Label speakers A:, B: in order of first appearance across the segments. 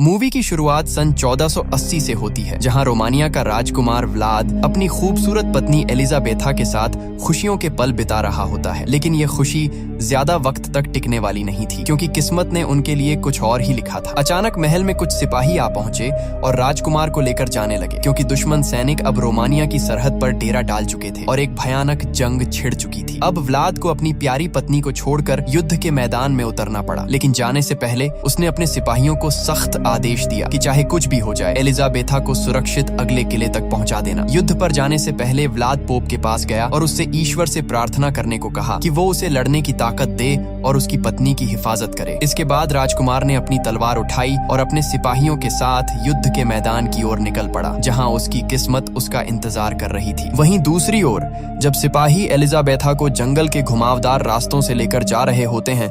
A: Movie की शुरुआत सन 1480 से होती है, जहां रोमानिया का राजकुमार व्लाद अपनी खूबसूरत पत्नी एलिजाबेथा के साथ खुशियों के पल बिता रहा होता है। लेकिन ये खुशी ज्यादा वक्त तक टिकने वाली नहीं थी, क्योंकि किस्मत ने उनके लिए कुछ और ही लिखा था। अचानक महल में कुछ सिपाही आ पहुंचे और राजकुमार को लेकर जाने लगे, क्योंकि दुश्मन सैनिक अब रोमानिया की सरहद पर डेरा डाल चुके थे और एक भयानक जंग छिड़ चुकी थी। अब व्लाद को अपनी प्यारी पत्नी को छोड़कर युद्ध के मैदान में उतरना पड़ा, लेकिन जाने से पहले उसने अपने सिपाहियों को सख्त आदेश दिया कि चाहे कुछ भी हो जाए, एलिजाबेथा को सुरक्षित अगले किले तक पहुंचा देना। युद्ध पर जाने से पहले व्लाद पोप के पास गया और उससे ईश्वर से प्रार्थना करने को कहा कि वो उसे लड़ने की ताकत दे और उसकी पत्नी की हिफाजत करे। इसके बाद राजकुमार ने अपनी तलवार उठाई और अपने सिपाहियों के साथ युद्ध के मैदान की ओर निकल पड़ा, जहां उसकी किस्मत उसका इंतजार कर रही थी। वहीं दूसरी ओर जब सिपाही एलिजाबेथा को जंगल के घुमावदार रास्तों से लेकर जा रहे होते हैं,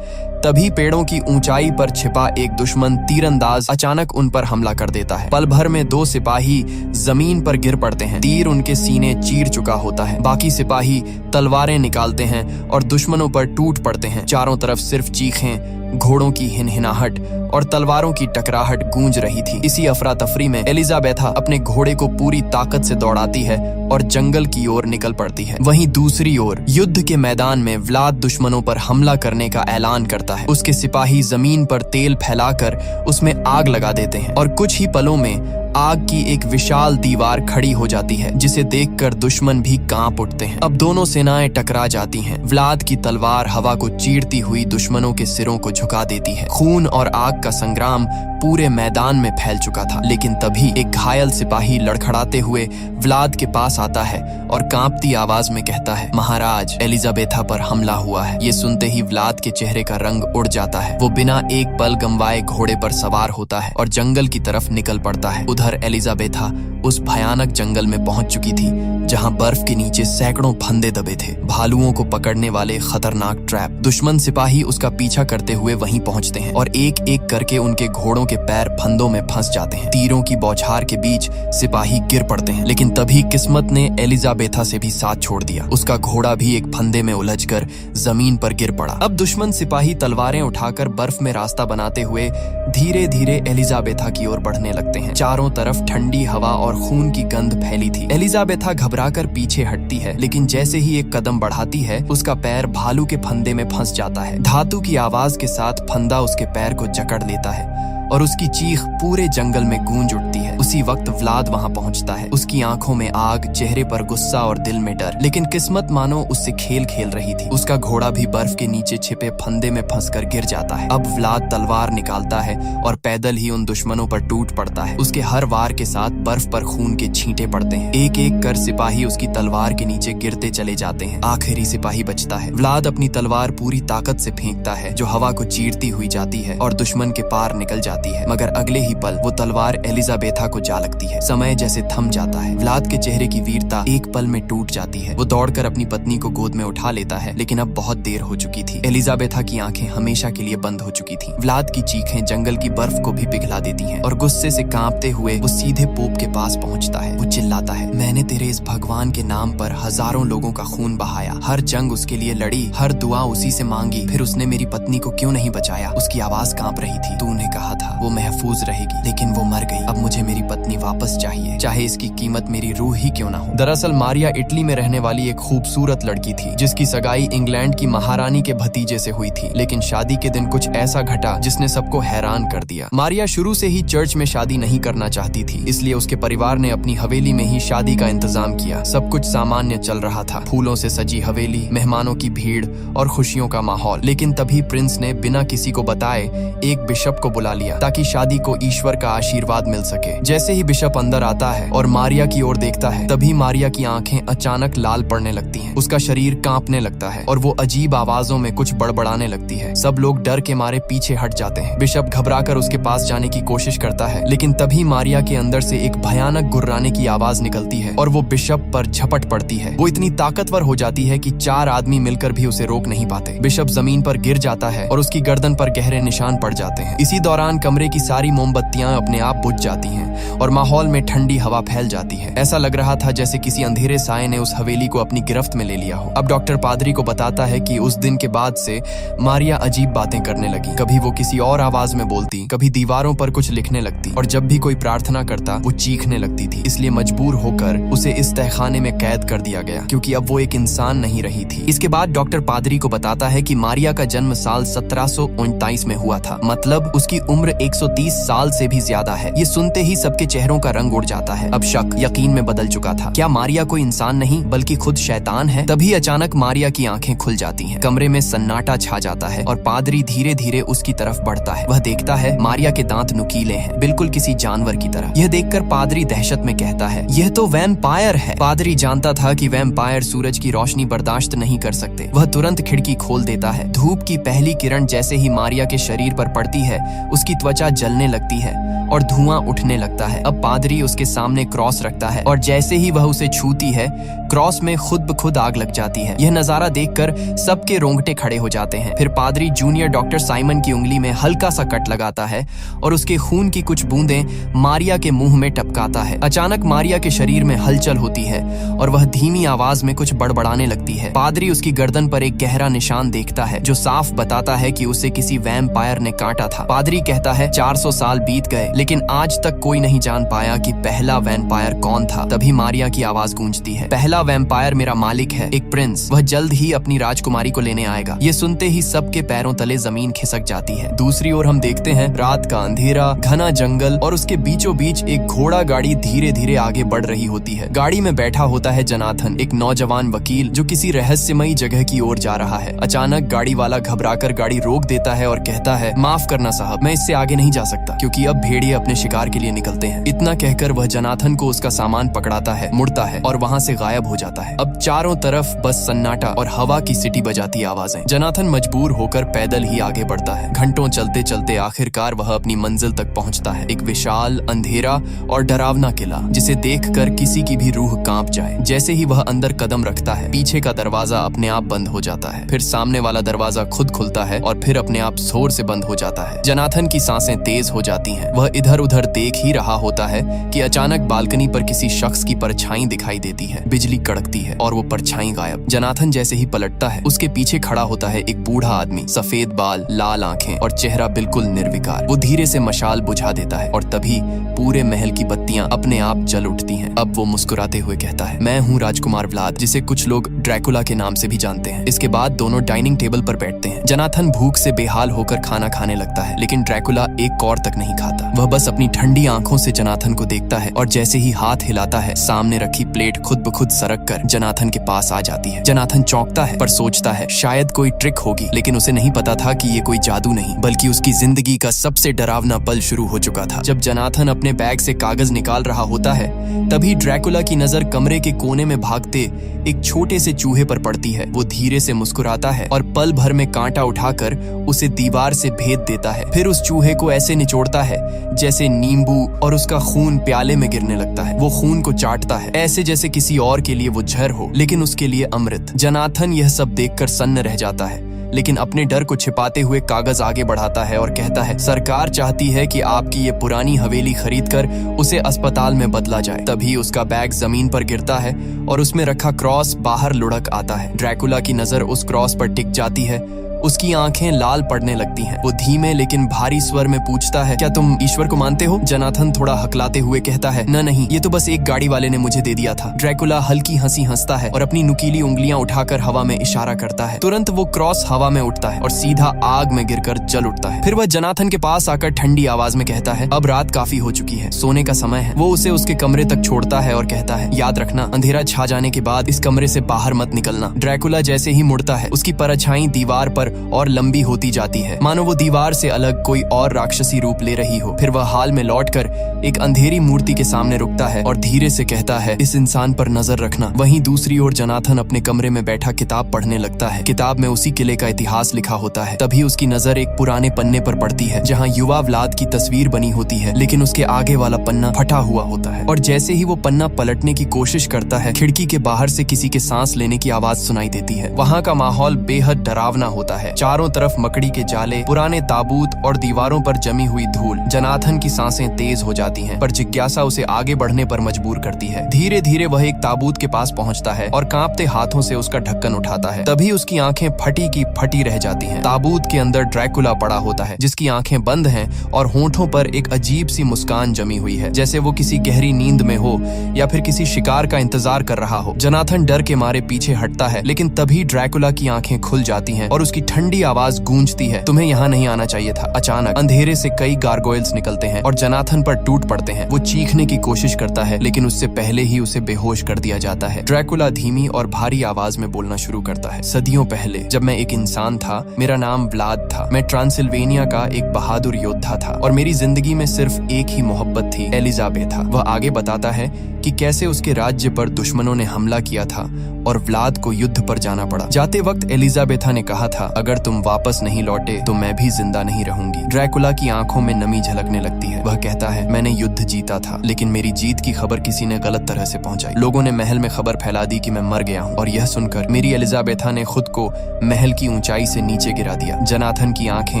A: तभी पेड़ों की ऊंचाई पर छिपा एक दुश्मन तीरंदाज अचानक उन पर हमला कर देता है। पल भर में 2 सिपाही जमीन पर गिर पड़ते हैं। तीर उनके सीने चीर चुका होता है। बाकी सिपाही तलवारें निकालते हैं और दुश्मनों पर टूट पड़ते हैं। चारों तरफ सिर्फ चीखें, घोड़ों की हिनहिनाहट और तलवारों की टकराहट गूंज रही थी। इसी अफरा तफरी में एलिजाबेथा अपने घोड़े को पूरी ताकत से दौड़ाती है और जंगल की ओर निकल पड़ती है। वहीं दूसरी ओर युद्ध के मैदान में व्लाद दुश्मनों पर हमला करने का ऐलान करता है। उसके सिपाही जमीन पर तेल फैलाकर उसमें आग लगा देते हैं और कुछ ही पलों में आग की एक विशाल दीवार खड़ी हो जाती है, जिसे देखकर दुश्मन भी कांप उठते हैं। अब दोनों सेनाएं टकरा जाती हैं। व्लाद की तलवार हवा को चीरती हुई दुश्मनों के सिरों को झुका देती है। खून और आग का संग्राम पूरे मैदान में फैल चुका था। लेकिन तभी एक घायल सिपाही लड़खड़ाते हुए व्लाद के पास आता है और कांपती आवाज में कहता है, महाराज, एलिजाबेथा पर हमला हुआ है। ये सुनते ही व्लाद के चेहरे का रंग उड़ जाता है। वो बिना एक पल गंवाए घोड़े पर सवार होता है और जंगल की तरफ निकल पड़ता है। उधर एलिजाबेथा उस भयानक जंगल में पहुंच चुकी थी, जहां बर्फ के नीचे सैकड़ों फंदे दबे थे, भालुओं को पकड़ने वाले खतरनाक ट्रैप। दुश्मन सिपाही उसका पीछा करते हुए वहीं पहुंचते हैं और एक एक करके उनके घोड़ों के पैर फंदों में फंस जाते हैं। तीरों की बौछार के बीच सिपाही गिर पड़ते हैं, लेकिन तभी किस्मत ने एलिजाबेथा से भी साथ छोड़ दिया। उसका घोड़ा भी एक फंदे में उलझकर जमीन पर गिर पड़ा। अब दुश्मन सिपाही तलवारें उठाकर बर्फ में रास्ता बनाते हुए धीरे धीरे एलिजाबेथा की ओर बढ़ने लगते हैं। चारों तरफ ठंडी हवा और खून की गंध फैली थी। एलिजाबेथा घबराकर पीछे हटती है, लेकिन जैसे ही एक कदम बढ़ाती है, उसका पैर भालू के फंदे में फंस जाता है। धातु की आवाज के साथ फंदा उसके पैर को जकड़ लेता है और उसकी चीख पूरे जंगल में गूंज उठती है। उसी वक्त व्लाद वहां पहुंचता है। उसकी आंखों में आग, चेहरे पर गुस्सा और दिल में डर। लेकिन किस्मत मानो उससे खेल खेल रही थी। उसका घोड़ा भी बर्फ के नीचे छिपे फंदे में फंसकर गिर जाता है। अब व्लाद तलवार निकालता है और पैदल ही उन दुश्मनों पर टूट पड़ता है। उसके हर वार के साथ बर्फ पर खून के छींटे पड़ते हैं। एक एक कर सिपाही उसकी तलवार के नीचे गिरते चले जाते हैं। आखिरी सिपाही बचता है। व्लाद अपनी तलवार पूरी ताकत से फेंकता है, जो हवा को चीरती हुई जाती है और दुश्मन के पार निकल जाती है। मगर अगले ही पल वो तलवार एलिजाबेथा को जा लगती है। समय जैसे थम जाता है। व्लाद के चेहरे की वीरता एक पल में टूट जाती है। वो दौड़कर अपनी पत्नी को गोद में उठा लेता है, लेकिन अब बहुत देर हो चुकी थी। एलिजाबेथा की आंखें हमेशा के लिए बंद हो चुकी थीं। व्लाद की चीखें जंगल की बर्फ को भी पिघला देती हैं और गुस्से से कांपते हुए वो सीधे पोप के पास पहुंचता है। वो चिल्लाता है, मैंने तेरे इस भगवान के नाम पर हजारों लोगों का खून बहाया, हर जंग उसके लिए लड़ी, हर दुआ उसी से मांगी, फिर उसने मेरी पत्नी को क्यों नहीं बचाया? उसकी आवाज कांप रही थी। तूने कहा था वो महफूज रहेगी, लेकिन वो मर गई। अब मुझे मेरी पत्नी वापस चाहिए, चाहे इसकी कीमत मेरी रूह ही क्यों ना हो। दरअसल मारिया इटली में रहने वाली एक खूबसूरत लड़की थी, जिसकी सगाई इंग्लैंड की महारानी के भतीजे से हुई थी। लेकिन शादी के दिन कुछ ऐसा घटा जिसने सबको हैरान कर दिया। मारिया शुरू से ही चर्च में शादी नहीं करना चाहती थी, इसलिए उसके परिवार ने अपनी हवेली में ही शादी का इंतजाम किया। सब कुछ सामान्य चल रहा था, फूलों से सजी हवेली, मेहमानों की भीड़ और खुशियों का माहौल। लेकिन तभी प्रिंस ने बिना किसी को बताए एक बिशप को बुला लिया, ताकि शादी को ईश्वर का आशीर्वाद मिल सके। जैसे ही बिशप अंदर आता है और मारिया की ओर देखता है, तभी मारिया की आंखें अचानक लाल पड़ने लगती हैं। उसका शरीर कांपने लगता है और वो अजीब आवाजों में कुछ बड़बड़ाने लगती है। सब लोग डर के मारे पीछे हट जाते हैं। बिशप घबराकर उसके पास जाने की कोशिश करता है, लेकिन तभी मारिया के अंदर से एक भयानक गुर्राने की आवाज निकलती है और वो बिशप पर झपट पड़ती है। वो इतनी ताकतवर हो जाती है कि 4 आदमी मिलकर भी उसे रोक नहीं पाते। बिशप जमीन पर गिर जाता है और उसकी गर्दन पर गहरे निशान पड़ जाते हैं। इसी दौरान कमरे की सारी मोमबत्तियां अपने आप बुझ जाती हैं और माहौल में ठंडी हवा फैल जाती है। ऐसा लग रहा था जैसे किसी अंधेरे साए ने उस हवेली को अपनी गिरफ्त में ले लिया हो। अब डॉक्टर पादरी को बताता है कि उस दिन के बाद से मारिया अजीब बातें करने लगी। कभी वो किसी और आवाज में बोलती, कभी दीवारों पर कुछ लिखने लगती, और जब भी कोई प्रार्थना करता वो चीखने लगती थी। इसलिए मजबूर होकर उसे इस तहखाने में कैद कर दिया गया, क्योंकि अब वो एक इंसान नहीं रही थी। इसके बाद डॉक्टर पादरी को बताता है कि मारिया का जन्म साल 1739 में हुआ था, मतलब उसकी उम्र 130 साल से भी ज्यादा है। ये सुनते ही सबके चेहरों का रंग उड़ जाता है। अब शक यकीन में बदल चुका था। क्या मारिया कोई इंसान नहीं बल्कि खुद शैतान है? तभी अचानक मारिया की आंखें खुल जाती हैं। कमरे में सन्नाटा छा जाता है और पादरी धीरे धीरे उसकी तरफ बढ़ता है। वह देखता है मारिया के दांत नुकीले हैं, बिल्कुल किसी जानवर की तरह। यह देखकर पादरी दहशत में कहता है, यह तो वैम्पायर है। पादरी जानता था कि वैम्पायर सूरज की रोशनी बर्दाश्त नहीं कर सकते। वह तुरंत खिड़की खोल देता है। धूप की पहली किरण जैसे ही मारिया के शरीर पर पड़ती है, उसकी त्वचा जलने लगती है और धुआं उठने लगता है। अब पादरी उसके सामने क्रॉस रखता है और जैसे ही वह उसे छूती है, क्रॉस में खुद ब खुद आग लग जाती है। यह नजारा देखकर सबके रोंगटे खड़े हो जाते हैं। फिर पादरी जूनियर डॉक्टर साइमन की उंगली में हल्का सा कट लगाता है और उसके खून की कुछ बूंदें मारिया के मुंह में टपकाता है। अचानक मारिया के शरीर में हलचल होती है और वह धीमी आवाज में कुछ बड़बड़ाने लगती है। पादरी उसकी गर्दन पर एक गहरा निशान देखता है जो साफ बताता है कि उसे किसी वैम्पायर ने काटा था। पादरी कहता है 400 साल बीत गए, लेकिन आज तक कोई नहीं जान पाया कि पहला वैम्पायर कौन था। तभी मारिया की आवाज गूंजती है, पहला वैम्पायर मेरा मालिक है, एक प्रिंस। वह जल्द ही अपनी राजकुमारी को लेने आएगा। ये सुनते ही सबके पैरों तले जमीन खिसक जाती है। दूसरी ओर हम देखते हैं रात का अंधेरा, घना जंगल और उसके बीचों बीच एक घोड़ा गाड़ी धीरे धीरे आगे बढ़ रही होती है। गाड़ी में बैठा होता है जनाथन, एक नौजवान वकील जो किसी रहस्यमयी जगह की ओर जा रहा है। अचानक गाड़ी वाला घबराकर गाड़ी रोक देता है और कहता है, माफ करना साहब, मैं इससे आगे नहीं जा सकता, क्योंकि अब भेड़िए अपने शिकार के लिए निकलते हैं। इतना कहकर वह जनाथन को उसका सामान पकड़ाता है, मुड़ता है और वहाँ से गायब हो जाता है। अब चारों तरफ बस सन्नाटा और हवा की सीटी बजाती आवाजें। जनाथन मजबूर होकर पैदल ही आगे बढ़ता है। घंटों चलते चलते आखिरकार वह अपनी मंजिल तक पहुंचता है। एक विशाल, अंधेरा और डरावना किला, जिसे देखकर किसी की भी रूह कांप जाए। जैसे ही वह अंदर कदम रखता है, पीछे का दरवाजा अपने आप बंद हो जाता है। फिर सामने वाला दरवाजा खुद खुलता है और फिर अपने आप जोर से बंद हो जाता है। जनाथन की सांसें तेज हो जाती हैं। वह इधर उधर देख ही रहा होता है कि अचानक बालकनी पर किसी शख्स की परछाई दिखाई देती है। बिजली कड़कती है और वो परछाई गायब। जनाथन जैसे ही पलटता है, उसके पीछे खड़ा होता है एक बूढ़ा आदमी, सफेद बाल, लाल आंखें और चेहरा बिल्कुल निर्विकार। वो धीरे से मशाल बुझा देता है और तभी पूरे महल की बत्तियां अपने आप जल उठती हैं। अब वो मुस्कुराते हुए कहता है, मैं हूँ राजकुमार व्लाद, जिसे कुछ लोग ड्रैकुला के नाम से भी जानते हैं। इसके बाद दोनों डाइनिंग टेबल पर बैठते हैं। जनाथन भूख से बेहाल होकर खाना खाने लगता है, लेकिन ड्रैकुला एक कौर तक नहीं खाता। वह बस अपनी ठंडी आंखों से जनाथन को देखता है और जैसे ही हाथ हिलाता है, सामने रखी प्लेट खुद ब खुद सरक कर जनाथन के पास आ जाती है। जनाथन चौंकता है पर सोचता है शायद कोई ट्रिक होगी, लेकिन उसे नहीं पता था कि ये कोई जादू नहीं बल्कि उसकी जिंदगी का सबसे डरावना पल शुरू हो चुका था। जब जनाथन अपने बैग से कागज निकाल रहा होता है, तभी ड्रैकुला की नजर कमरे के कोने में भागते एक छोटे से चूहे पर पड़ती है। वो धीरे से मुस्कुराता है और पल भर में कांटा उठाकर उसे दीवार से भेद देता है। फिर उस चूहे को ऐसे निचोड़ता है जैसे नींबू, और उसका खून प्याले में गिरने लगता है। वो खून को चाटता है ऐसे जैसे किसी और के लिए वो जहर हो, लेकिन उसके लिए अमृत। जनाथन यह सब देखकर सन्न रह जाता है, लेकिन अपने डर को छिपाते हुए कागज आगे बढ़ाता है और कहता है, सरकार चाहती है कि आपकी ये पुरानी हवेली खरीदकर उसे अस्पताल में बदला जाए। तभी उसका बैग जमीन पर गिरता है और उसमें रखा क्रॉस बाहर लुढ़क आता है। ड्रैकुला की नजर उस क्रॉस पर टिक जाती है। उसकी आंखें लाल पड़ने लगती हैं। वो धीमे लेकिन भारी स्वर में पूछता है, क्या तुम ईश्वर को मानते हो? जनाथन थोड़ा हकलाते हुए कहता है, न नहीं, ये तो बस एक गाड़ी वाले ने मुझे दे दिया था। ड्रैकुला हल्की हंसी हंसता है और अपनी नुकीली उंगलियां उठाकर हवा में इशारा करता है। तुरंत वो क्रॉस हवा में उठता है और सीधा आग में गिरकर जल उठता है। फिर वह जनाथन के पास आकर ठंडी आवाज में कहता है, अब रात काफी हो चुकी है, सोने का समय है। वो उसे उसके कमरे तक छोड़ता है और कहता है, याद रखना, अंधेरा छा जाने के बाद इस कमरे से बाहर मत निकलना। ड्रैकुला जैसे ही मुड़ता है, उसकी परछाई दीवार पर और लंबी होती जाती है, मानो वो दीवार से अलग कोई और राक्षसी रूप ले रही हो। फिर वह हाल में लौटकर एक अंधेरी मूर्ति के सामने रुकता है और धीरे से कहता है, इस इंसान पर नजर रखना। वहीं दूसरी ओर जनाथन अपने कमरे में बैठा किताब पढ़ने लगता है। किताब में उसी किले का इतिहास लिखा होता है। तभी उसकी नजर एक पुराने पन्ने पर पड़ती है जहाँ युवा व्लाद की तस्वीर बनी होती है, लेकिन उसके आगे वाला पन्ना फटा हुआ होता है। और जैसे ही वो पन्ना पलटने की कोशिश करता है, खिड़की के बाहर से किसी के सांस लेने की आवाज सुनाई देती है। वहाँ का माहौल बेहद डरावना होता है। है। चारों तरफ मकड़ी के जाले, पुराने ताबूत और दीवारों पर जमी हुई धूल। जनाथन की सांसें तेज हो जाती हैं, पर जिज्ञासा उसे आगे बढ़ने पर मजबूर करती है। धीरे धीरे वह एक ताबूत के पास पहुंचता है और कांपते हाथों से उसका ढक्कन उठाता है। तभी उसकी आंखें फटी की फटी रह जाती हैं। ताबूत के अंदर ड्रैकुला पड़ा होता है, जिसकी आंखें बंद हैं और होंठों पर एक अजीब सी मुस्कान जमी हुई है, जैसे वो किसी गहरी नींद में हो या फिर किसी शिकार का इंतजार कर रहा हो। जनाथन डर के मारे पीछे हटता है, लेकिन तभी ड्रैकुला की आंखें खुल जाती हैं और उसकी ठंडी आवाज गूंजती है, तुम्हें यहाँ नहीं आना चाहिए था। अचानक अंधेरे से कई गारगोयल्स निकलते हैं और जनाथन पर टूट पड़ते हैं। वो चीखने की कोशिश करता है, लेकिन उससे पहले ही उसे बेहोश कर दिया जाता है। ड्रैकुला धीमी और भारी आवाज में बोलना शुरू करता है, सदियों पहले जब मैं एक इंसान था, मेरा नाम व्लाद था। मैं ट्रांसिल्वेनिया का एक बहादुर योद्धा था और मेरी जिंदगी में सिर्फ एक ही मोहब्बत थी, एलिजाबेथा। वह आगे बताता है कि कैसे उसके राज्य पर दुश्मनों ने हमला किया था और व्लाद को युद्ध पर जाना पड़ा। जाते वक्त एलिजाबेथा ने कहा था, अगर तुम वापस नहीं लौटे तो मैं भी जिंदा नहीं रहूंगी। ड्रैकुला की आंखों में नमी झलकने लगती है। वह कहता है, मैंने युद्ध जीता था, लेकिन मेरी जीत की खबर किसी ने गलत तरह से पहुंचाई। लोगों ने महल में खबर फैला दी कि मैं मर गया हूँ और यह सुनकर मेरी एलिजाबेथा ने खुद को महल की ऊंचाई से नीचे गिरा दिया। जनाथन की आंखें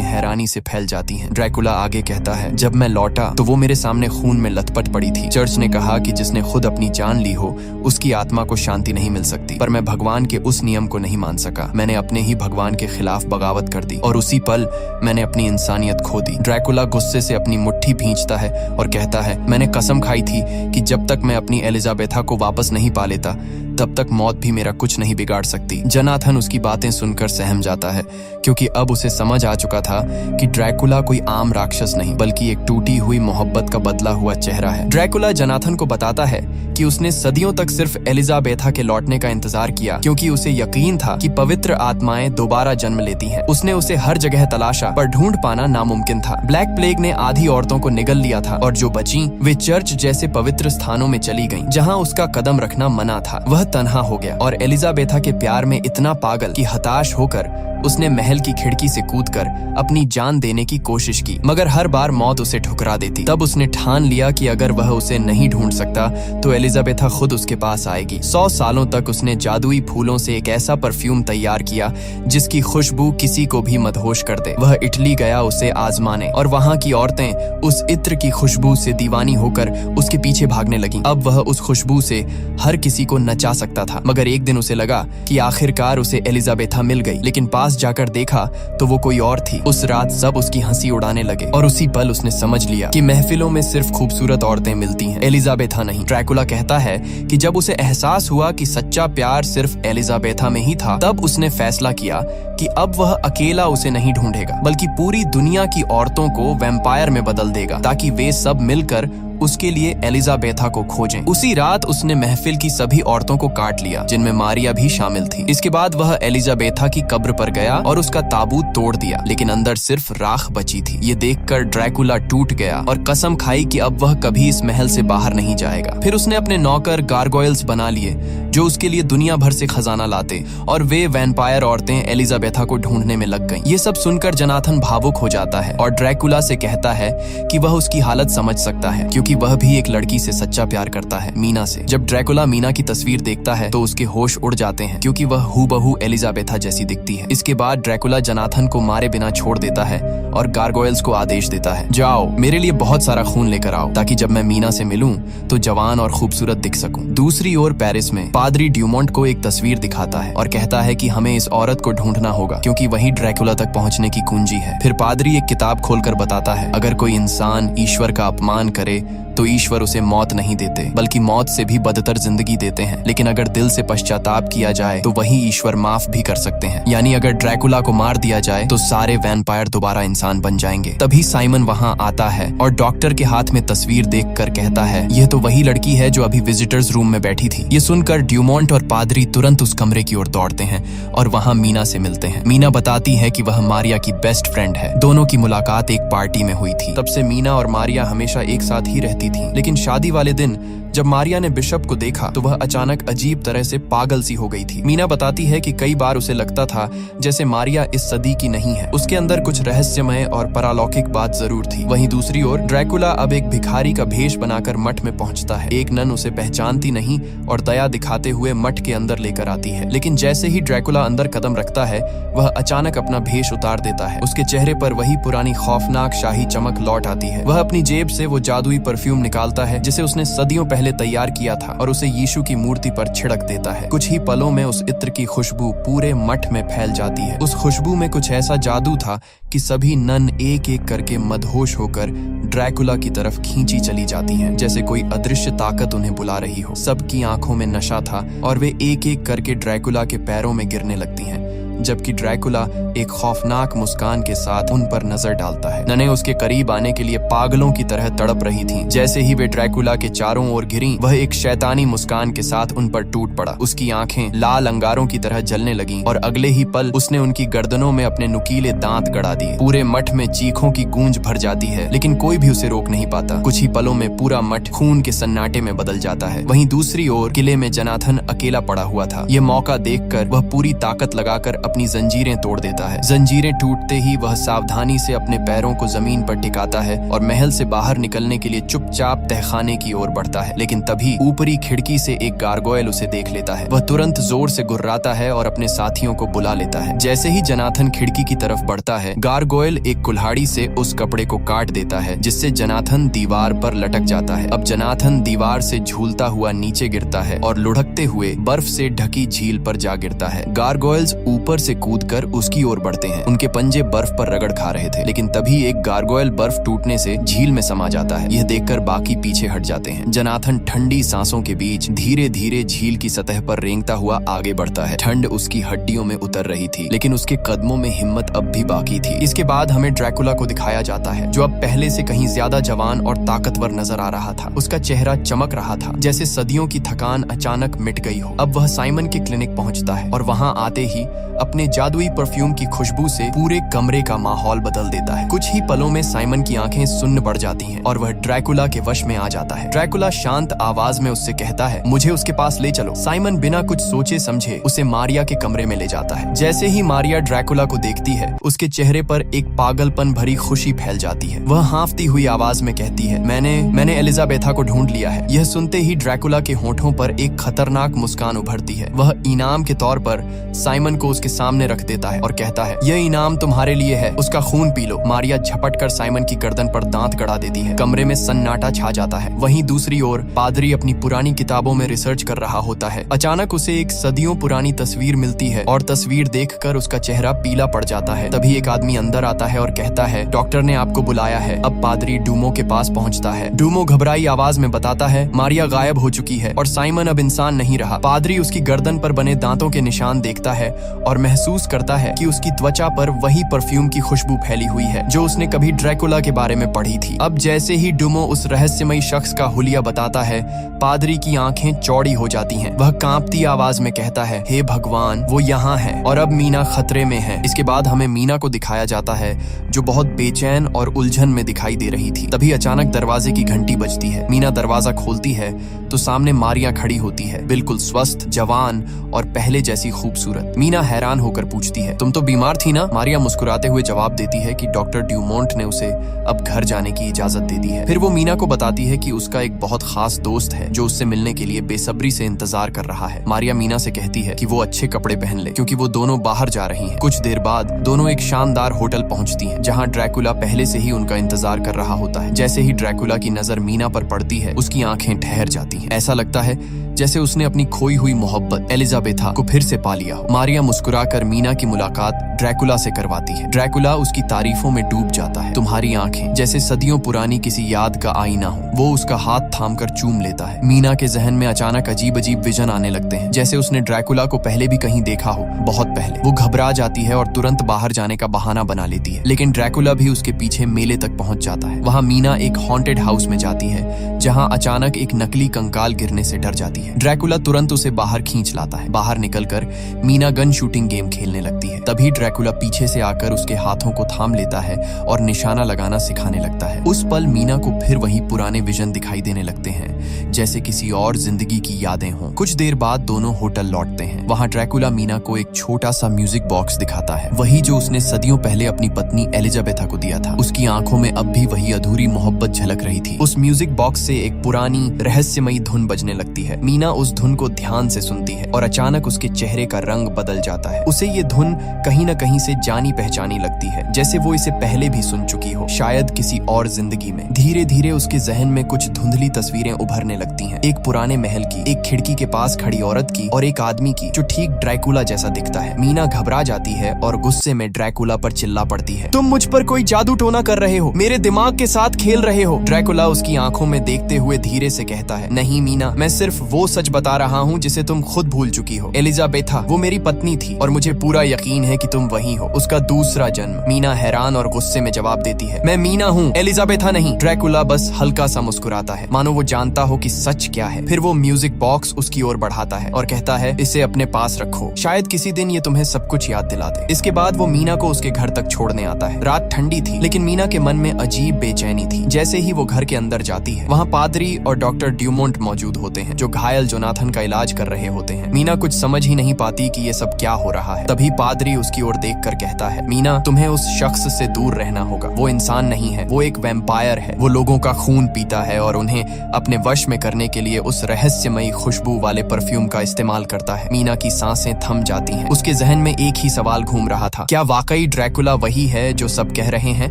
A: हैरानी से फैल जाती हैं। ड्रैकुला आगे कहता है, जब मैं लौटा तो वो मेरे सामने खून में लथपथ पड़ी थी। चर्च ने कहा कि जिसने खुद अपनी जान ली हो उसकी आत्मा को शांति नहीं मिल सकती, पर मैं भगवान के उस नियम को नहीं मान सका। मैंने अपने ही भगवान के खिलाफ बगावत कर दी और उसी पल मैंने अपनी इंसानियत खो दी। ड्रैकुला गुस्से से अपनी मुट्ठी भींचता है और कहता है, मैंने कसम खाई थी कि जब तक मैं अपनी एलिजाबेथा को वापस नहीं पा लेता तब तक मौत भी मेरा कुछ नहीं बिगाड़ सकती। जनाथन उसकी बातें सुनकर सहम जाता है, क्योंकि अब उसे समझ आ चुका था कि ड्रैकुला कोई आम राक्षस नहीं, बल्कि एक टूटी हुई मोहब्बत का बदला हुआ चेहरा है। ड्रैकुला जनाथन को बताता है कि उसने सदियों तक सिर्फ एलिजाबेथा के लौटने का इंतजार किया, क्योंकि उसे यकीन था कि पवित्र आत्माएं दोबारा जन्म लेती हैं। उसने उसे हर जगह तलाशा, पर ढूंढ पाना नामुमकिन था। ब्लैक प्लेग ने आधी औरतों को निगल लिया था और जो बची वे चर्च जैसे पवित्र स्थानों में चली गईं, जहां उसका कदम रखना मना था। वह तन्हा हो गया और एलिजाबेथा के प्यार में इतना पागल कि हताश होकर उसने महल की खिड़की से कूदकर अपनी जान देने की कोशिश की, मगर हर बार मौत उसे ठुकरा देती। तब उसने ठान लिया कि अगर वह उसे नहीं ढूंढ सकता तो एलिजाबेथा खुद उसके पास आएगी। 100 सालों तक उसने जादुई फूलों से एक ऐसा परफ्यूम तैयार किया जिसकी खुशबू किसी को भी मदहोश कर दे। वह इटली गया उसे आजमाने और वहाँ की औरतें उस इत्र की खुशबू से दीवानी होकर उसके पीछे भागने लगीं। अब वह उस खुशबू से हर किसी को नचा सकता था, मगर एक दिन उसे लगा कि आखिरकार उसे एलिजाबेथा मिल गई, लेकिन पास जाकर देखा तो वो कोई और थी। उस रात सब उसकी हंसी उड़ाने लगे और उसी पल उसने समझ लिया कि महफिलों में सिर्फ खूबसूरत औरतें मिलती हैं, एलिजाबेथा नहीं। ड्रैकुला कहता है कि जब उसे एहसास हुआ कि सच्चा प्यार सिर्फ एलिजाबेथा में ही था, तब उसने फैसला किया कि अब वह अकेला उसे नहीं ढूंढेगा, बल्कि पूरी दुनिया की औरतों को वैम्पायर में बदल देगा, ताकि वे सब मिलकर उसके लिए एलिजाबेथा को खोजें। उसी रात उसने महफिल की सभी औरतों को काट लिया, जिनमें मारिया भी शामिल थी। इसके बाद वह एलिजाबेथा की कब्र पर गया और उसका ताबूत तोड़ दिया, लेकिन अंदर सिर्फ राख बची थी। ये देखकर ड्रैकुला टूट गया और कसम खाई कि अब वह कभी इस महल से बाहर नहीं जाएगा। फिर उसने अपने नौकर गारगोयल्स बना लिए जो उसके लिए दुनिया भर से खजाना लाते, और वे वैम्पायर औरतें एलिजाबेथा को ढूंढने में लग गईं। ये सब सुनकर जनाथन भावुक हो जाता है और ड्रैकुला से कहता है कि वह उसकी हालत समझ सकता है, क्योंकि वह भी एक लड़की से सच्चा प्यार करता है, मीना से। जब ड्रैकुला मीना की तस्वीर देखता है तो उसके होश उड़ जाते हैं, क्योंकि वह हूबहू एलिजाबेथा जैसी दिखती है। इसके बाद ड्रैकुला जनाथन को मारे बिना छोड़ देता है और गारगोयल्स को आदेश देता है, जाओ मेरे लिए बहुत सारा खून लेकर आओ, ताकि जब मैं मीना से मिलूं तो जवान और खूबसूरत दिख सकूं। दूसरी ओर पेरिस में पादरी ड्यूमोंट को एक तस्वीर दिखाता है और कहता है कि हमें इस औरत को ढूंढना होगा, क्योंकि वही ड्रैकुला तक पहुंचने की कुंजी है। फिर पादरी एक किताब खोलकर बताता है, अगर कोई इंसान ईश्वर का अपमान करे तो ईश्वर उसे मौत नहीं देते, बल्कि मौत से भी बदतर जिंदगी देते हैं। लेकिन अगर दिल से पश्चाताप किया जाए तो वही ईश्वर माफ भी कर सकते हैं। यानी अगर ड्रैकुला को मार दिया जाए तो सारे वैम्पायर दोबारा इंसान बन जाएंगे। तभी साइमन वहां आता है और डॉक्टर के हाथ में तस्वीर देखकर कहता है, यह तो वही लड़की है जो अभी विजिटर्स रूम में बैठी थी। ये सुनकर ड्यूमोंट और पादरी तुरंत उस कमरे की ओर दौड़ते हैं और वहां मीना से मिलते हैं। मीना बताती है कि वह मारिया की बेस्ट फ्रेंड है। दोनों की मुलाकात एक पार्टी में हुई थी। तब से मीना और मारिया हमेशा एक साथ ही रहती थी, लेकिन शादी वाले दिन जब मारिया ने बिशप को देखा तो वह अचानक अजीब तरह से पागल सी हो गई थी। मीना बताती है कि कई बार उसे लगता था जैसे मारिया इस सदी की नहीं है, उसके अंदर कुछ रहस्यमय और परालौकिक बात जरूर थी। वहीं दूसरी ओर ड्रैकुला अब एक भिखारी का भेष बनाकर मठ में पहुंचता है। एक नन उसे पहचानती नहीं और दया दिखाते हुए मठ के अंदर लेकर आती है, लेकिन जैसे ही ड्रैकुला अंदर कदम रखता है वह अचानक अपना भेष उतार देता है। उसके चेहरे पर वही पुरानी खौफनाक शाही चमक लौट आती है। वह अपनी जेब से वो जादुई परफ्यूम निकालता है जिसे उसने सदियों पहले तैयार किया था और उसे यीशु की मूर्ति पर छिड़क देता है। कुछ ही पलों में उस इत्र की खुशबू पूरे मठ में फैल जाती है। उस खुशबू में कुछ ऐसा जादू था कि सभी नन एक एक करके मदहोश होकर ड्रैकुला की तरफ खींची चली जाती हैं, जैसे कोई अदृश्य ताकत उन्हें बुला रही हो। सबकी आंखों में नशा था और वे एक एक करके ड्रैकुला के पैरों में गिरने लगती हैं, जबकि ड्रैकुला एक खौफनाक मुस्कान के साथ उन पर नजर डालता है। ननें उसके करीब आने के लिए पागलों की तरह तड़प रही थीं। जैसे ही वे ड्रैकुला के चारों ओर गिरीं, वह एक शैतानी मुस्कान के साथ उन पर टूट पड़ा। उसकी आंखें लाल अंगारों की तरह जलने लगीं और अगले ही पल उसने उनकी गर्दनों में अपने नुकीले दांत गड़ा दिए। पूरे मठ में चीखों की गूंज भर जाती है, लेकिन कोई भी उसे रोक नहीं पाता। कुछ ही पलों में पूरा मठ खून के सन्नाटे में बदल जाता है। वहीं दूसरी ओर किले में जनाथन अकेला पड़ा हुआ था। ये मौका देखकर वह पूरी ताकत लगाकर अपनी जंजीरें तोड़ देता है। जंजीरें टूटते ही वह सावधानी से अपने पैरों को जमीन पर टिकाता है और महल से बाहर निकलने के लिए चुपचाप तहखाने की ओर बढ़ता है। लेकिन तभी ऊपरी खिड़की से एक गारगोयल उसे देख लेता है। वह तुरंत जोर से गुर्राता है और अपने साथियों को बुला लेता है। जैसे ही जनाथन खिड़की की तरफ बढ़ता है, गारगोयल एक कुल्हाड़ी से उस कपड़े को काट देता है, जिससे जनाथन दीवार पर लटक जाता है। अब जनाथन दीवार से झूलता हुआ नीचे गिरता है और लुढ़कते हुए बर्फ से ढकी झील पर जा गिरता है। गारगोयल्स ऊपर से कूदकर उसकी ओर बढ़ते हैं। उनके पंजे बर्फ पर रगड़ खा रहे थे, लेकिन तभी एक गारगोयल बर्फ टूटने से झील में समा जाता है। यह देखकर बाकी पीछे हट जाते हैं। जनाथन ठंडी सांसों के बीच धीरे धीरे झील की सतह पर रेंगता हुआ आगे बढ़ता है। ठंड उसकी हड्डियों में उतर रही थी, लेकिन उसके कदमों में हिम्मत अब भी बाकी थी। इसके बाद हमें ड्रैकुला को दिखाया जाता है, जो अब पहले से कहीं ज्यादा जवान और ताकतवर नजर आ रहा था। उसका चेहरा चमक रहा था, जैसे सदियों की थकान अचानक मिट गई हो। अब वह साइमन के क्लिनिक पहुंचता है और वहां आते ही अपने जादुई परफ्यूम की खुशबू से पूरे कमरे का माहौल बदल देता है। कुछ ही पलों में साइमन की आंखें सुन्न पड़ जाती हैं और वह ड्रैकुला के वश में आ जाता है। ड्रैकुला शांत आवाज में उससे कहता है, मुझे उसके पास ले चलो। साइमन बिना कुछ सोचे समझे उसे मारिया के कमरे में ले जाता है। जैसे ही मारिया ड्रैकुला को देखती है, उसके चेहरे पर एक पागलपन भरी खुशी फैल जाती है। वह हांफती हुई आवाज में कहती है, मैंने एलिजाबेथा को ढूंढ लिया है। यह सुनते ही ड्रैकुला के होठों पर एक खतरनाक मुस्कान उभरती है। वह इनाम के तौर पर साइमन को उसके सामने रख देता है और कहता है, यह इनाम तुम्हारे लिए है, उसका खून पी लो। मारिया झपटकर साइमन की गर्दन पर दांत गड़ा देती है। कमरे में सन्नाटा छा जाता है। वहीं दूसरी ओर पादरी अपनी पुरानी किताबों में रिसर्च कर रहा होता है। अचानक उसे एक सदियों पुरानी तस्वीर मिलती है और तस्वीर देखकर उसका चेहरा पीला पड़ जाता है। तभी एक आदमी अंदर आता है और कहता है, डॉक्टर ने आपको बुलाया है। अब पादरी डूमो के पास पहुंचता है। डूमो घबराई आवाज में बताता है, मारिया गायब हो चुकी है और साइमन अब इंसान नहीं रहा। पादरी उसकी गर्दन पर बने दांतों के निशान देखता है और महसूस करता है कि उसकी त्वचा पर वही परफ्यूम की खुशबू फैली हुई है जो उसने कभी ड्रैकुला के बारे में पढ़ी थी। अब जैसे ही डूमो उस रहस्यमयी शख्स का हुलिया बताता है, पादरी की आंखें चौड़ी हो जाती हैं। वह कांपती आवाज में कहता है, हे भगवान, वो यहाँ है और अब मीना खतरे में है। इसके बाद हमें मीना को दिखाया जाता है, जो बहुत बेचैन और उलझन में दिखाई दे रही थी। तभी अचानक दरवाजे की घंटी बजती है। मीना दरवाजा खोलती है तो सामने मारिया खड़ी होती है, बिल्कुल स्वस्थ, जवान और पहले जैसी खूबसूरत। मीना हैरान होकर पूछती है, तुम तो बीमार थी ना? मारिया मुस्कुराते हुए जवाब देती है कि डॉक्टर ड्यूमोंट ने उसे अब घर जाने की इजाजत दे दी है। फिर वो मीना को बताती है कि उसका एक बहुत खास दोस्त है जो उससे मिलने के लिए बेसब्री से इंतजार कर रहा है। मारिया मीना से कहती है कि वो अच्छे कपड़े पहन ले, क्योंकि वो दोनों बाहर जा रही हैं। कुछ देर बाद दोनों एक शानदार होटल पहुंचती हैं, जहां ड्रैकुला पहले से ही उनका इंतजार कर रहा होता है। जैसे ही ड्रैकुला की नजर मीना पर पड़ती है, उसकी आंखें ठहर जाती हैं। ऐसा लगता है जैसे उसने अपनी खोई हुई मोहब्बत एलिजाबेथा को फिर से पा लिया हो। मारिया मुस्कुराकर मीना की मुलाकात ड्रैकुला से करवाती है। ड्रैकुला उसकी तारीफों में डूब जाता है। तुम्हारी आंखें जैसे सदियों पुरानी किसी याद का आईना हो। वो उसका हाथ थामकर चूम लेता है। मीना के जहन में अचानक अजीब अजीब विजन आने लगते हैं, जैसे उसने ड्रैकुला को पहले भी कहीं देखा हो, बहुत पहले। वो घबरा जाती है और तुरंत बाहर जाने का बहाना बना लेती है, लेकिन ड्रैकुला भी उसके पीछे मेले तक पहुंच जाता है। वहां मीना एक हॉन्टेड हाउस में जाती है जहाँ अचानक एक नकली कंकाल गिरने से डर जाती है। ड्रैकुला तुरंत उसे बाहर खींच लाता है। बाहर निकलकर मीना गन शूटिंग गेम खेलने लगती है। तभी ड्रैकुला पीछे से आकर उसके हाथों को थाम लेता है और निशाना लगाना सिखाने लगता है। उस पल मीना को फिर वही पुराने विजन दिखाई देने लगते हैं, जैसे किसी और जिंदगी की यादें हों। कुछ देर बाद दोनों होटल लौटते हैं। वहाँ ड्रैकुला मीना को एक छोटा सा म्यूजिक बॉक्स दिखाता है, वही जो उसने सदियों पहले अपनी पत्नी एलिजाबेथा को दिया था। उसकी आंखों में अब भी वही अधूरी मोहब्बत झलक रही थी। उस म्यूजिक बॉक्स से एक पुरानी रहस्यमयी धुन बजने लगती है। मीना उस धुन को ध्यान से सुनती है और अचानक उसके चेहरे का रंग बदल जाता है। उसे ये धुन कहीं न कहीं से जानी पहचानी लगती है, जैसे वो इसे पहले भी सुन चुकी हो, शायद किसी और जिंदगी में। धीरे धीरे उसके जहन में कुछ धुंधली तस्वीरें उभरने लगती हैं। एक पुराने महल की, एक खिड़की के पास खड़ी औरत की और एक आदमी की जो ठीक ड्रैकुला जैसा दिखता है। मीना घबरा जाती है और गुस्से में ड्रैकुला पर चिल्ला पड़ती है, तुम मुझ पर कोई जादू टोना कर रहे हो, मेरे दिमाग के साथ खेल रहे हो। ड्रैकुला उसकी आंखों में देखते हुए धीरे से कहता है, नहीं मीना, मैं सिर्फ वो सच बता रहा हूँ जिसे तुम खुद भूल चुकी हो। एलिजाबेथा वो मेरी पत्नी थी और मुझे पूरा यकीन है कि तुम वही हो, उसका दूसरा जन्म। मीना हैरान और गुस्से में जवाब देती है, मैं मीना हूँ, एलिजाबेथा नहीं। ड्रैकुला बस हल्का सा मुस्कुराता है, मानो वो जानता हो कि सच क्या है। फिर वो म्यूजिक बॉक्स उसकी ओर बढ़ाता है और कहता है, इसे अपने पास रखो, शायद किसी दिन ये तुम्हें सब कुछ याद दिला दे। इसके बाद वो मीना को उसके घर तक छोड़ने आता है। रात ठंडी थी, लेकिन मीना के मन में अजीब बेचैनी थी। जैसे ही वो घर के अंदर जाती है, वहाँ पादरी और डॉक्टर ड्यूमोंट मौजूद होते हैं, जो घायल जोनाथन का इलाज कर रहे होते हैं। मीना कुछ समझ ही नहीं पाती कि ये सब क्या हो रहा है। तभी पादरी उसकी ओर देखकर कहता है, मीना, तुम्हें उस शख्स से दूर रहना होगा। वो इंसान नहीं है, वो एक वैम्पायर है। वो लोगों का खून पीता है और उन्हें अपने वश में करने के लिए उस रहस्यमयी खुशबू वाले परफ्यूम का इस्तेमाल करता है। मीना की सांसें थम जाती हैं। उसके जहन में एक ही सवाल घूम रहा था, क्या वाकई ड्रैकुला वही है जो सब कह रहे हैं,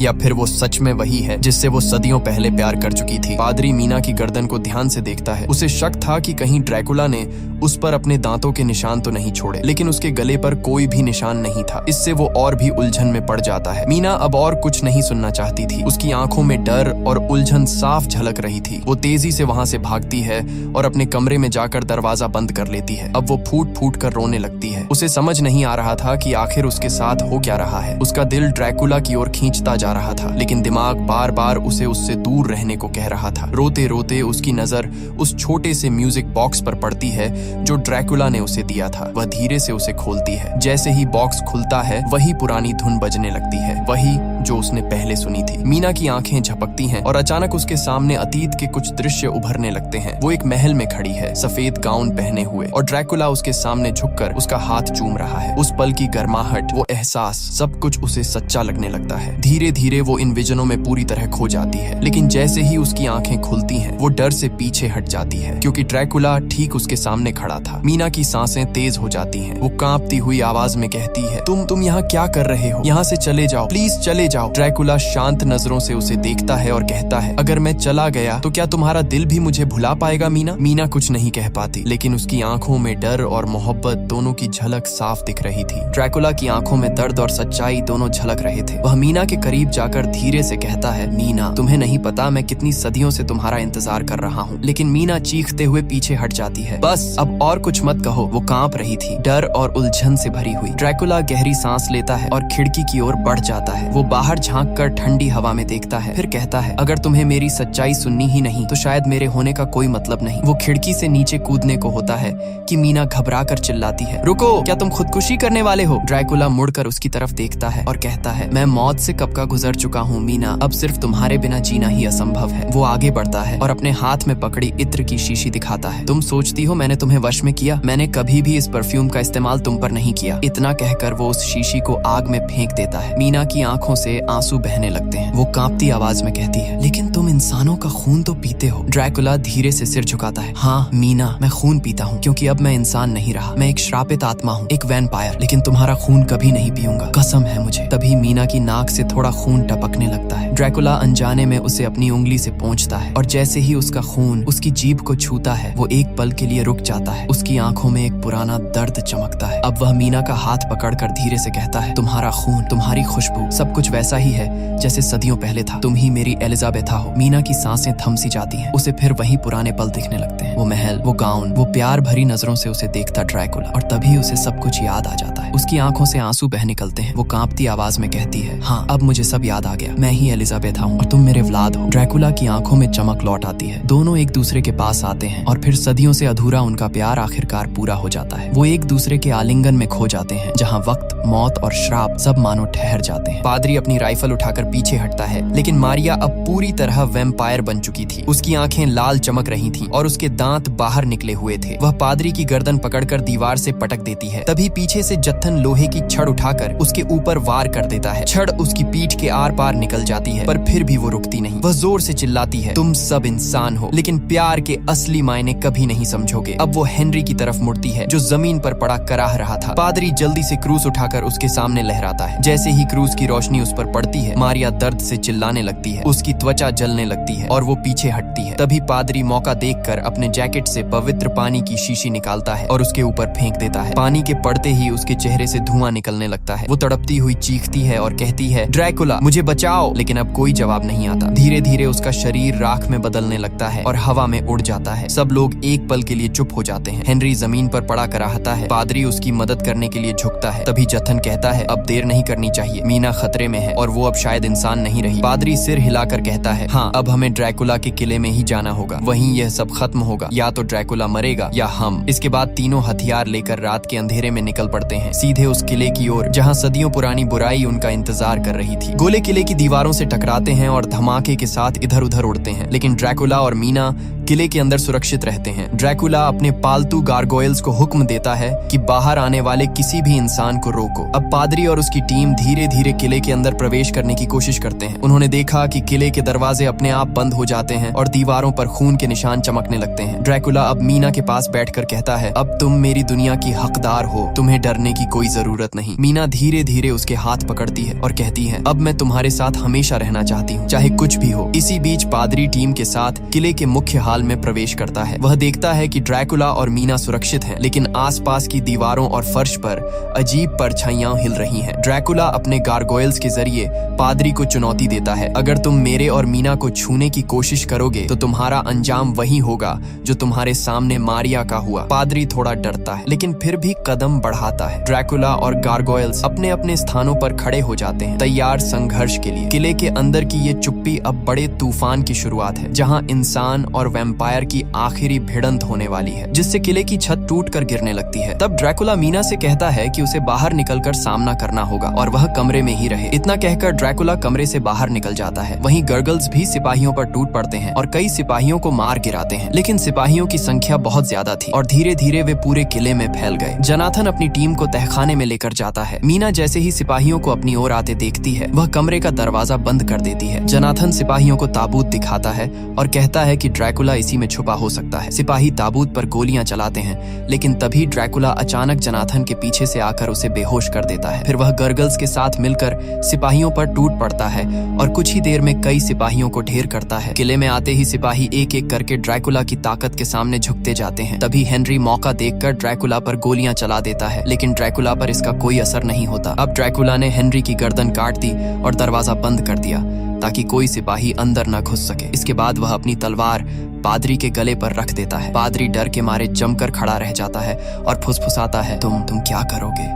A: या फिर वो सच में वही है जिससे वो सदियों पहले प्यार कर चुकी थी। पादरी मीना की गर्दन को ध्यान से देखता है। उसे शक था कि कहीं ड्रैकुला ने उस पर अपने दांतों के निशान तो नहीं छोड़े, लेकिन उसके गले पर कोई भी निशान नहीं था। इससे वो और भी उलझन में पड़ जाता है। मीना अब और कुछ नहीं सुनना चाहती थी। उसकी आंखों में डर और उलझन साफ झलक रही थी। वो तेजी से वहां से भागती है और अपने कमरे में जाकर दरवाजा बंद कर लेती है। अब वो फूट फूट कर रोने लगती है। उसे समझ नहीं आ रहा था कि आखिर उसके साथ हो क्या रहा है। उसका दिल ड्रैकुला की ओर खींचता जा रहा था, लेकिन दिमाग बार बार उसे उससे दूर रहने को कह रहा था। रोते रोते उसकी नजर उस छोटे से म्यूजिक बॉक्स पर पड़ती है जो ड्रैकुला ने उसे दिया था। वह धीरे से उसे खोलती है। जैसे ही बॉक्स खुलता है, वही पुरानी धुन बजने लगती है, वही जो उसने पहले सुनी थी। मीना की आंखें झपकती हैं और अचानक उसके सामने अतीत के कुछ दृश्य उभरने लगते हैं। वो एक महल में खड़ी है, सफेद गाउन पहने हुए, और ड्रैकुला उसके सामने झुककर उसका हाथ चूम रहा है। उस पल की गर्माहट, वो एहसास, सब कुछ उसे सच्चा लगने लगता है। धीरे धीरे वो इन विजनों में पूरी तरह खो जाती है, लेकिन जैसे ही उसकी आंखें खुलती हैं, वो डर से पीछे हट जाती है, क्योंकि ड्रैकुला ठीक उसके सामने खड़ा था। मीना की सांसें तेज हो जाती हैं। वो कांपती हुई आवाज में कहती है, तुम यहाँ क्या कर रहे हो? यहाँ से चले जाओ, प्लीज चले जाओ। ड्रैकुला शांत नजरों से उसे देखता है और कहता है, अगर मैं चला गया तो क्या तुम्हारा दिल भी मुझे भुला पाएगा मीना? मीना कुछ नहीं कह पाती, लेकिन उसकी आंखों में डर और मोहब्बत दोनों की झलक साफ दिख रही थी। ड्रैकुला की आंखों में दर्द और सच्चाई दोनों झलक रहे थे। वह मीना के करीब जाकर धीरे से कहता है, मीना, तुम्हें नहीं पता मैं कितनी सदियों से तुम्हारा इंतजार कर रहा हूँ। लेकिन मीना चीखते हुए पीछे हट जाती है। बस अब और कुछ मत कहो। वो कांप रही थी, डर और उलझन से भरी हुई। ड्रैकुला गहरी सांस लेता है और खिड़की की ओर बढ़ जाता है। वो बाहर झांक कर ठंडी हवा में देखता है, फिर कहता है, अगर तुम्हें मेरी सच्चाई सुननी ही नहीं तो शायद मेरे होने का कोई मतलब नहीं। वो खिड़की से नीचे कूदने को होता है कि मीना घबरा कर चिल्लाती है, रुको, क्या तुम खुदकुशी करने वाले हो? ड्रैकुला मुड़कर उसकी तरफ देखता है और कहता है, मैं मौत से कब का गुजर चुका हूँ मीना, अब सिर्फ तुम्हारे बिना जीना ही असंभव है। वो आगे बढ़ता है और अपने हाथ में पकड़ी इत्र की शीशी दिखाता है। तुम सोचती हो मैंने तुम्हें वश में किया? मैंने कभी भी इस परफ्यूम का इस्तेमाल तुम पर नहीं किया। इतना कहकर वो उस शीशी को आग में फेंक देता है। मीना की आंखों से आंसू बहने लगते हैं। वो कांपती आवाज में कहती है, लेकिन तुम इंसानों का खून तो पीते हो। ड्रैकुला धीरे से सिर झुकाता है, हाँ मीना, मैं खून पीता हूँ, क्योंकि अब मैं इंसान नहीं रहा। मैं एक श्रापित आत्मा हूँ, एक वैम्पायर, लेकिन तुम्हारा खून कभी नहीं पीऊंगा, कसम है मुझे। तभी मीना की नाक से थोड़ा खून टपकने लगता है। ड्रैकुला अनजाने में उसे अपनी उंगली से पोंछता है और जैसे ही उसका खून उसकी जीभ को छूता है, वो एक पल के लिए रुक जाता है। उसकी आंखों में एक पुराना दर्द चमकता है। अब वह मीना का हाथ पकड़कर धीरे से कहता है, तुम्हारा खून, तुम्हारी खुशबू, सब कुछ वैसा ही है जैसे सदियों पहले था। तुम ही मेरी एलिजाबेथा हो। मीना की सांसें थम सी जाती हैं। उसे फिर वही पुराने पल दिखने लगते हैं। वो महल, वो गाउन, वो प्यार भरी नजरों से उसे देखता ड्रैकुला, और तभी उसे सब कुछ याद आ जाता है। उसकी आंखों से आंसू बह निकलते हैं। वो कांपती आवाज में कहती है, हाँ अब मुझे सब याद आ गया। मैं ही एलिजाबेथा हूँ और तुम मेरे औलाद हो। ड्रैकुला की आंखों में चमक शॉक लौट आती है। दोनों एक दूसरे के पास आते हैं और फिर सदियों से अधूरा उनका प्यार आखिरकार पूरा हो जाता है। वो एक दूसरे के आलिंगन में खो जाते हैं, जहाँ वक्त, मौत और श्राप सब मानो ठहर जाते हैं। पादरी अपनी राइफल उठाकर पीछे हटता है, लेकिन मारिया अब पूरी तरह वैम्पायर बन चुकी थी। उसकी आंखें लाल चमक रही थीं और उसके दांत बाहर निकले हुए थे। वह पादरी की गर्दन पकड़कर दीवार से पटक देती है। तभी पीछे से जत्थन लोहे की छड़ उठाकर उसके ऊपर वार कर देता है। छड़ उसकी पीठ के आर पार निकल जाती है, पर फिर भी वो रुकती नहीं। वह जोर से चिल्लाती है, तुम सब इंसान हो, लेकिन प्यार के असली मायने कभी नहीं समझोगे। अब वो हेनरी की तरफ मुड़ती है, जो जमीन पर पड़ा कराह रहा था। पादरी जल्दी से क्रूस उठाकर उसके सामने लहराता है। जैसे ही क्रूस की रोशनी उस पर पड़ती है, मारिया दर्द से चिल्लाने लगती है। उसकी त्वचा जलने लगती है और वो पीछे हटती है। तभी पादरी मौका देखकर अपने जैकेट से पवित्र पानी की शीशी निकालता है और उसके ऊपर फेंक देता है। पानी के पड़ते ही उसके चेहरे से धुआं निकलने लगता है। वो तड़पती हुई चीखती है और कहती है, ड्रैकुला मुझे बचाओ, लेकिन अब कोई जवाब नहीं आता। धीरे धीरे उसका शरीर राख में बदलने लगता है और हवा में उड़ जाता है। सब लोग एक पल के लिए चुप हो जाते हैं। हेनरी जमीन पर पड़ा कराहता है। पादरी उसकी मदद करने के लिए झुकता है। तभी जत्थन कहता है, अब देर नहीं करनी चाहिए, मीना खतरे में है और वो अब शायद इंसान नहीं रही। पादरी सिर हिलाकर कहता है, हाँ, अब हमें ड्रैकुला के किले में ही जाना होगा। वहीं यह सब खत्म होगा, या तो ड्रैकुला मरेगा या हम। इसके बाद तीनों हथियार लेकर रात के अंधेरे में निकल पड़ते हैं, सीधे उस किले की ओर जहाँ सदियों पुरानी बुराई उनका इंतजार कर रही थी। गोले किले की दीवारों से टकराते हैं और धमाके के साथ इधर उधर उड़ते हैं, लेकिन ड्रैकुला और मीना किले के अंदर सुरक्षित रहते हैं। ड्रैकुला अपने पालतू गारगोयल्स को हुक्म देता है कि बाहर आने वाले किसी भी इंसान को रोको। अब पादरी और उसकी टीम धीरे धीरे किले के अंदर प्रवेश करने की कोशिश करते हैं। उन्होंने देखा कि किले के दरवाजे अपने आप बंद हो जाते हैं और दीवारों पर खून के निशान चमकने लगते हैं। ड्रैकुला अब मीना के पास बैठकर कहता है, अब तुम मेरी दुनिया की हकदार हो, तुम्हें डरने की कोई जरूरत नहीं। मीना धीरे धीरे उसके हाथ पकड़ती है और कहती है, अब मैं तुम्हारे साथ हमेशा रहना चाहती हूँ, चाहे कुछ भी हो। इसी बीच पादरी टीम के साथ किले के मुख्य हाल में प्रवेश करता है। वह देखता है कि ड्रैकुला और मीना सुरक्षित हैं, लेकिन आसपास की दीवारों और फर्श पर अजीब परछाइयां हिल रही हैं। ड्रैकुला अपने गारगोयल्स के जरिए पादरी को चुनौती देता है, अगर तुम मेरे और मीना को छूने की कोशिश करोगे तो तुम्हारा अंजाम वही होगा जो तुम्हारे सामने मारिया का हुआ। पादरी थोड़ा डरता है, लेकिन फिर भी कदम बढ़ाता है। ड्रैकुला और गारगोयल्स अपने अपने स्थानों पर खड़े हो जाते हैं, तैयार संघर्ष के लिए। किले के अंदर की ये चुप्पी अब बड़े तूफान की शुरुआत है, जहाँ इंसान और वैम्पायर की आखिरी भिड़ंत होने वाली है, जिससे किले की छत टूटकर गिरने लगती है। तब ड्रैकुला मीना से कहता है कि उसे बाहर निकलकर सामना करना होगा और वह कमरे में ही रहे। इतना कहकर ड्रैकुला कमरे से बाहर निकल जाता है। वहीं गर्गल्स भी सिपाहियों पर टूट पड़ते हैं और कई सिपाहियों को मार गिराते हैं, लेकिन सिपाहियों की संख्या बहुत ज्यादा थी और धीरे धीरे वे पूरे किले में फैल गए। जनाथन अपनी टीम को तहखाने में लेकर जाता है। मीना जैसे ही सिपाहियों को अपनी ओर आते देखती है, वह कमरे का दरवाजा बंद कर देती है। जनाथन सिपाहियों को ताबूत दिखाता है और कहता है कि ड्रैकुला इसी में छुपा हो सकता है। सिपाही ताबूत पर गोलियां चलाते हैं, लेकिन तभी ड्रैकुला अचानक जनाथन के पीछे से आकर उसे बेहोश कर देता है। फिर वह गर्गल्स के साथ मिलकर सिपाहियों पर टूट पड़ता है और कुछ ही देर में कई सिपाहियों को ढेर करता है। किले में आते ही सिपाही एक एक करके ड्रैकुला की ताकत के सामने झुकते जाते हैं। तभी हेनरी मौका देखकर ड्रैकुला पर गोलियां चला देता है, लेकिन ड्रैकुला पर इसका कोई असर नहीं होता। अब ड्रैकुला ने हेनरी की गर्दन काट दी और दरवाजा बंद कर दिया ताकि कोई सिपाही अंदर न घुस सके। इसके बाद वह अपनी तलवार पादरी के गले पर रख देता है। पादरी डर के मारे जमकर खड़ा रह जाता है और फुसफुसाता है, तुम क्या करोगे?